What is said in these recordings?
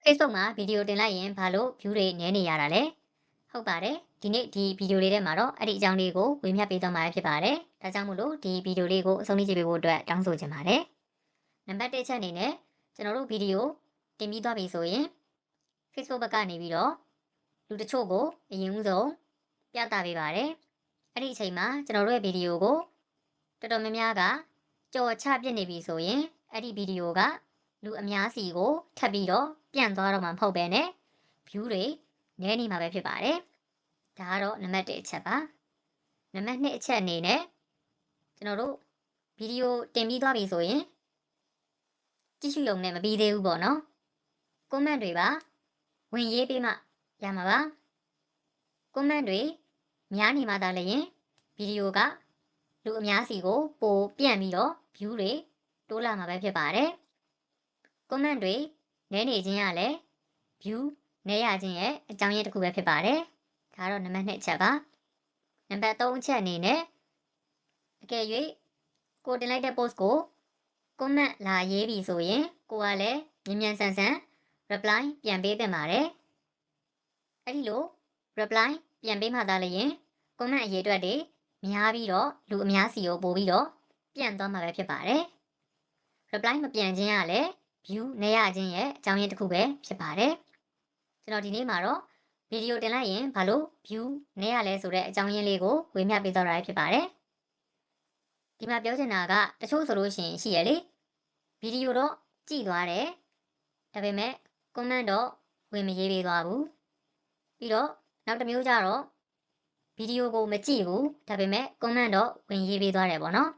Facebook မှာဗီဒီယိုတင်လိုက်ရင်ဘာလို့ view တွေနည်းနေရတာလဲဟုတ်ပါတယ်ဒီနေ့ဒီဗီဒီယိုလေးထဲမှာတော့အဲ့ဒီအကြောင်းလေးကိုဝေမျှပေးသွားမှာဖြစ်ပါတယ်ဒါကြောင့်မို့လို့ဒီဗီဒီယိုလေးကိုအဆုံးထိကြည့်ပေးဖို့အတွက်တောင်းဆိုချင်ပါတယ်နံပါတ်1ချက်အနေနဲ့ကျွန်တော်တို့ဗီဒီယိုတင်ပြီးသွားပြီဆိုရင် Facebook ဘက်ကနေပြီးတော့လူတချို့ကိုအရင်ဦးဆုံးပြသပေးပါတယ်အဲ့ဒီအချိန်မှာကျွန်တော်တို့ရဲ့ဗီဒီယိုကိုတော်တော်များများကကြော်ချပြစ်နေပြီဆိုရင်အဲ့ဒီဗီဒီယိုကလူအများစီကိုထပ်ပြီးတော့ပြန့်သွားတော့မှာမဟုတ်ပဲနဲ့ view တွေနည်းနေမှာပဲဖြစ်ပါတယ်ဒါကတော့နံပါတ်1အချက်ပါနံပါတ်2အချက်အနေနဲ့ကျွန်တော်တို့ဗီဒီယိုတင်ပြီးသွားပြီဆိုရင်ကြည့်ရှုရုံနဲ့မပြီးသေးဘူးပေါ့နော် comment တွေပါဝင်ရေးပေးမှရမှာပါ comment တွေများနေမှသာလည်းဗီဒီယိုကလူအများစီကိုပိုပြန့်ပြီးတော့ view တွေတိုးလာမှာပဲဖြစ်ပါတယ် comment တွေနည်းနေခြင်းကလည်း view နည်းရခြင်းရဲ့အကြောင်းရင်းတစ်ခုပဲဖြစ်ပါတယ်ဒါကတော့နံပါတ်2အချက်ပါနံပါတ်3အချက်အနေနဲ့အကယ်၍ကိုတင်လိုက်တဲ့ post ကို comment လာရေးပြီဆိုရင်ကိုကလည်းမြန်မြန်ဆန်ဆန် reply ပြန်ပေးသင့်ပါတယ်အဲ့ဒီလို reply ပြန်ပေးမှသာလျှင် comment အရေးအတွက်တွေများပြီးတော့လူအများစီကိုပို့ပြီးတော့ပြန့်သွားမှာပဲဖြစ်ပါတယ် reply မပြန်ခြင်းကလည်း view နည်းရခြင်းရဲ့အကြောင်းရင်းတစ်ခုပဲဖြစ်ပါတယ်ကျွန်တော်ဒီနေ့မှာတော့ဗီဒီယိုတင်လိုက်ရင်ဘာလို့ view နည်းရလဲဆိုတဲ့အကြောင်းရင်းလေးကိုဝေမျှပေးသွားတာဖြစ်ပါတယ်ဒီမှာပြောချင်တာကတချို့ဆိုလို့ရှိရင်ရှိရလေဗီဒီယိုတော့ကြည့်သွားတယ်ဒါပေမဲ့ comment တော့ဝင်မရေးပေးသွားဘူးပြီးတော့နောက်တစ်မျိုးကြတော့ဗီဒီယိုကိုမကြည့်ဘူးဒါပေမဲ့ comment တော့ဝင်ရေးပေးသွားတယ်ပေါ့နော်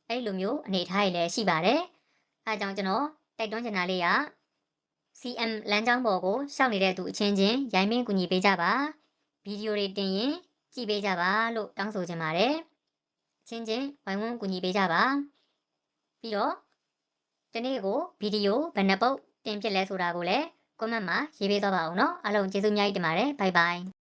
အဲ့လိုမျိုးအနေထားတွေလည်းရှိပါတယ်အဲအကြောင်းကျွန်တော်တိုက်တွန်းချင်တာလေးက CM လမ်းကြောင်းပေါ်ကိုရှောက်နေတဲ့သူအချင်းချင်းရိုင်းမင်းကူညီပေးကြပါဗီဒီယိုတွေတင်ရင်ကြည့်ပေးကြပါလို့တောင်းဆိုချင်ပါတယ်အချင်းချင်းဝိုင်းဝန်းကူညီပေးကြပါပြီးတော့ဒီနေ့ကိုဗီဒီယိုဘယ်နှပုတ်တင်ဖြစ်လဲဆိုတာကိုလည်း comment မှာရေးပေးသွားပါဦးเนาะအားလုံးကျေးဇူးအများကြီးတင်ပါတယ် bye bye